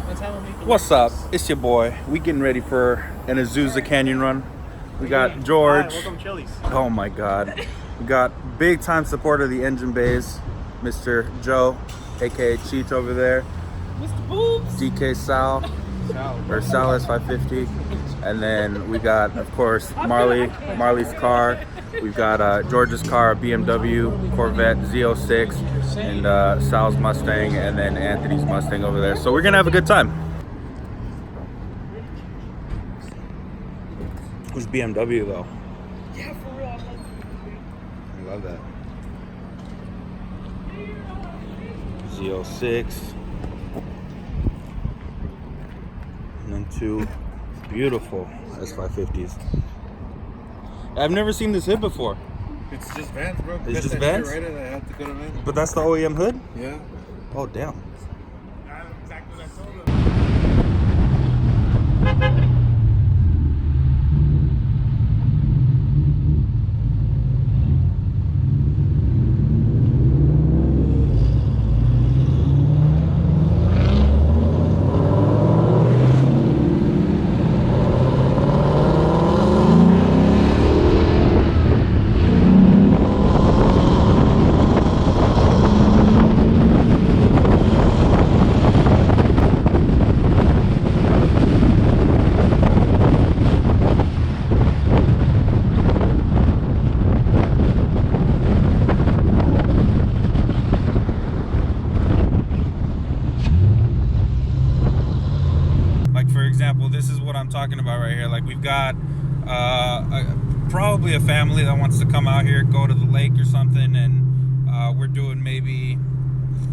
What's up? It's your boy. We getting ready for an Azusa Canyon run. We got George. Hi, welcome Chili's. Oh my God. We got big time supporter of the engine bays, Mr. Joe, aka Cheech over there. Mr. Boobs. DK Sal, or Sal S550. And then we got, of course, Marley's car. We've got George's car, BMW, Corvette Z06, and Sal's Mustang, and then Anthony's Mustang over there. So we're gonna have a good time. Who's BMW though? Yeah, for real. I love that. Z06. And then two beautiful S550s. I've never seen this hood before. It's just Vans, bro. It's just Vans? Right, I have to go to Vans. But that's the OEM hood? Yeah. Oh, damn. Exactly what I told him. This is what I'm talking about right here. Like, we've got probably a family that wants to come out here, go to the lake or something, and we're doing maybe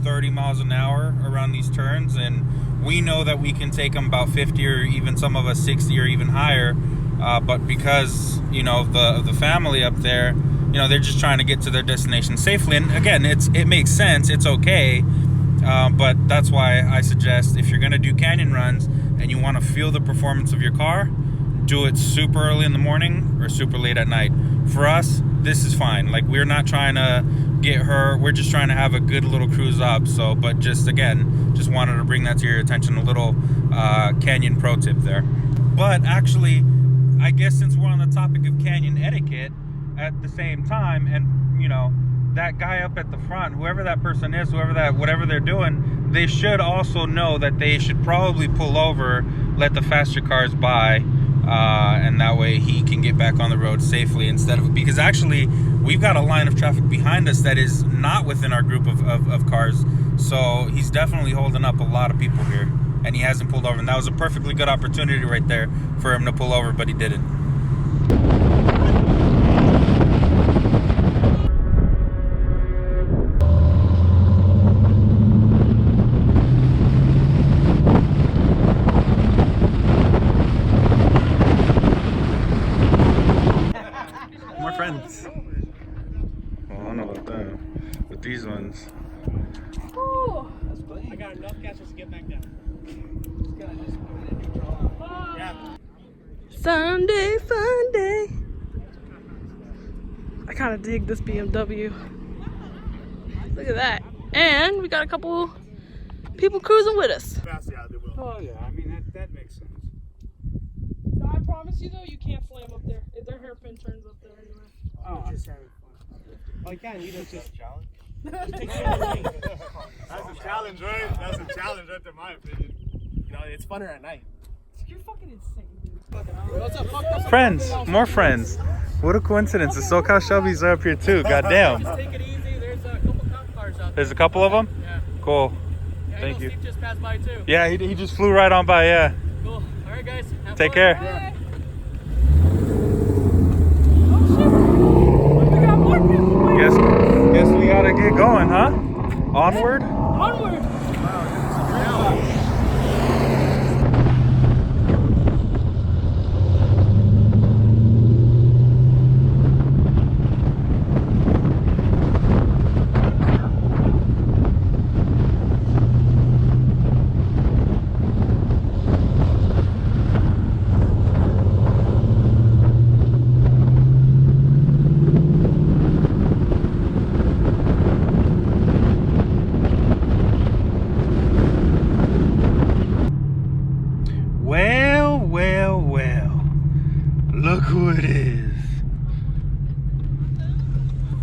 30 miles an hour around these turns, and we know that we can take them about 50 or even some of us 60 or even higher, but because, you know, the family up there, you know, they're just trying to get to their destination safely. And again, it makes sense, it's okay, but that's why I suggest, if you're gonna do canyon runs and you want to feel the performance of your car, do it super early in the morning or super late at night. For us, this is fine. Like, we're not trying to get hurt, we're just trying to have a good little cruise up. So, but just again, just wanted to bring that to your attention, a little canyon pro tip there. But actually, I guess since we're on the topic of canyon etiquette at the same time, and you know, that guy up at the front, whoever that person is, whatever they're doing, they should also know that they should probably pull over, let the faster cars by, and that way he can get back on the road safely, instead of, because actually we've got a line of traffic behind us that is not within our group of cars, so he's definitely holding up a lot of people here, and he hasn't pulled over, and that was a perfectly good opportunity right there for him to pull over, but he didn't. Friends. Well, I don't know about that, but these ones. Oh, I got enough gas to get back down. Yeah. Sunday fun day. I kind of dig this BMW. Look at that. And we got a couple people cruising with us. Oh yeah, I mean that makes sense. No, I promise you though, you can't slam up there. If their hairpin turns up there anyway. Oh, I'm just having fun. Oh, you can. You just challenge. That's a challenge, right? That's a challenge, right, in my opinion. You know, it's funner at night. You're fucking insane, dude. What's up, fuck? Friends, more friends. What a coincidence. The SoCal Shelby's are up here too. Goddamn. Just take it easy. There's a couple cop cars out there. There's a couple of them? Yeah. Cool. Yeah, Thank you. Steve just passed by too. Yeah, he just flew right on by, yeah. Cool. All right, guys. Have Take fun. care. Yeah. Guess we gotta get going, huh? Onward? Onward!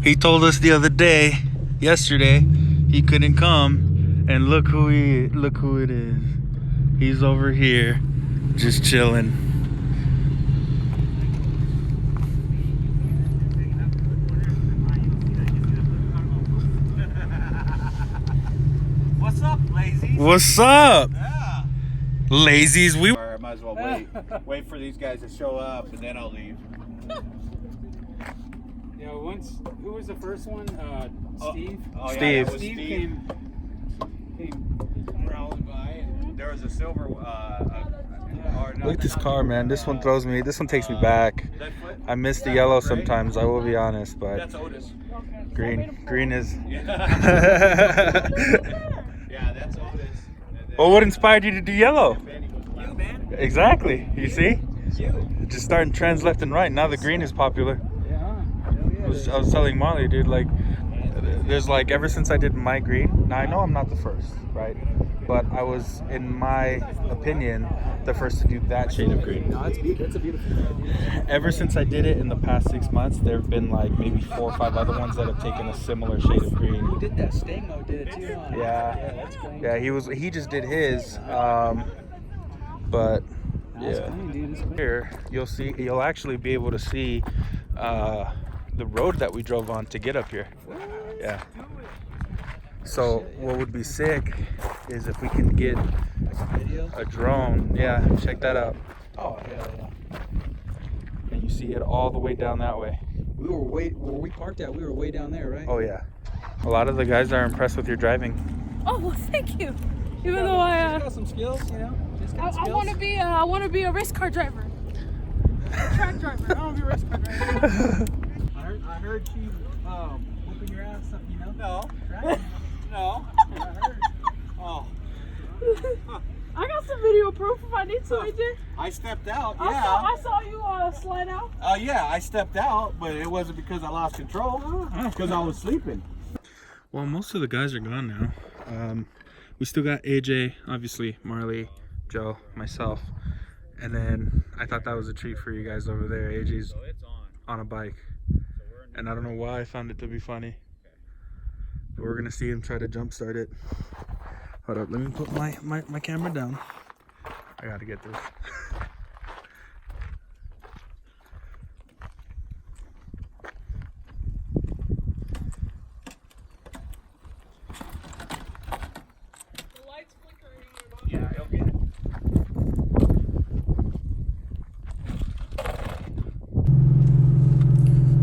He told us the other day, yesterday, he couldn't come, and look who it is. He's over here, just chilling. What's up, lazy? What's up, Yeah. lazies? We Or I might as well wait for these guys to show up, and then I'll leave. Yeah, who was the first one? Steve? Oh, yeah, Steve. that was Steve Steve. came prowling by. And, There was a silver. look at this car, man. This one throws me. This one takes me back. I miss the yellow sometimes. I will be honest, but That's Otis. green is. Yeah, that's Otis. Well, what inspired you to do yellow? You, man. Exactly. You see? You. Just starting trends left and right. Now the green is popular. yeah. I was telling Molly, dude, like, there's like, ever since I did my green, now I know I'm not the first, right? But I was, in my opinion, the first to do that shade of green. No, it's a beautiful color. Ever since I did it in the past 6 months, there have been like maybe 4 or 5 other ones that have taken a similar shade of green. Who did that? STANG did it too, huh? Yeah, that's clean. yeah, he just did his, but That's yeah. clean, dude. It's clean. Here, you'll actually be able to see the road that we drove on to get up here. Yeah. So what would be sick is if we can get a drone. Yeah, check that out. Oh, yeah. And you see it all the way down that way. Where we parked at, we were way down there, right? Oh yeah. A lot of the guys are impressed with your driving. Oh, well, thank you. Even though I got some skills, you know. Just got I want to be a race car driver. A track driver. I want to be a race car driver. I heard you whooping your ass, you know. No. Right? No. I heard. Oh. I got some video proof if I need to, AJ. I stepped out. I saw you slide out. Yeah, I stepped out, but it wasn't because I lost control. Because I was sleeping. Well, most of the guys are gone now. We still got AJ, obviously, Marley, Joe, myself. And then I thought that was a treat for you guys over there. AJ's on a bike. And I don't know why I found it to be funny. But we're going to see him try to jump start it. Hold up, let me put my camera down. I got to get this. Yeah, he'll get it.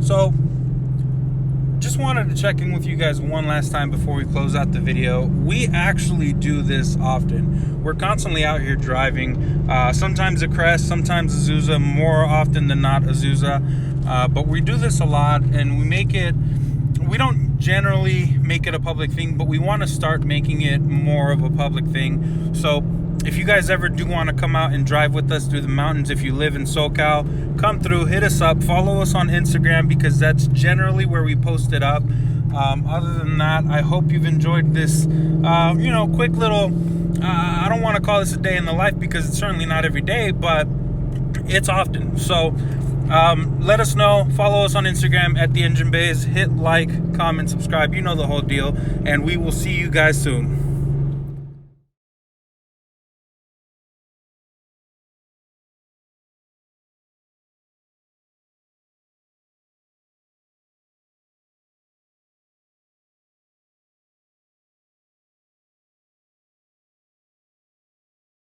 So, just wanted to check in with you guys one last time before we close out the video. We actually do this often. We're constantly out here driving. Sometimes a Crest, sometimes a Azusa, more often than not Azusa. But we do this a lot, and we don't generally make it a public thing, but we want to start making it more of a public thing. So if you guys ever do want to come out and drive with us through the mountains, if you live in SoCal, come through, hit us up, follow us on Instagram, because that's generally where we post it up. Other than that, I hope you've enjoyed this, quick little, I don't want to call this a day in the life because it's certainly not every day, but it's often. So let us know, follow us on Instagram at The Engine Bays, hit like, comment, subscribe, you know the whole deal, and we will see you guys soon.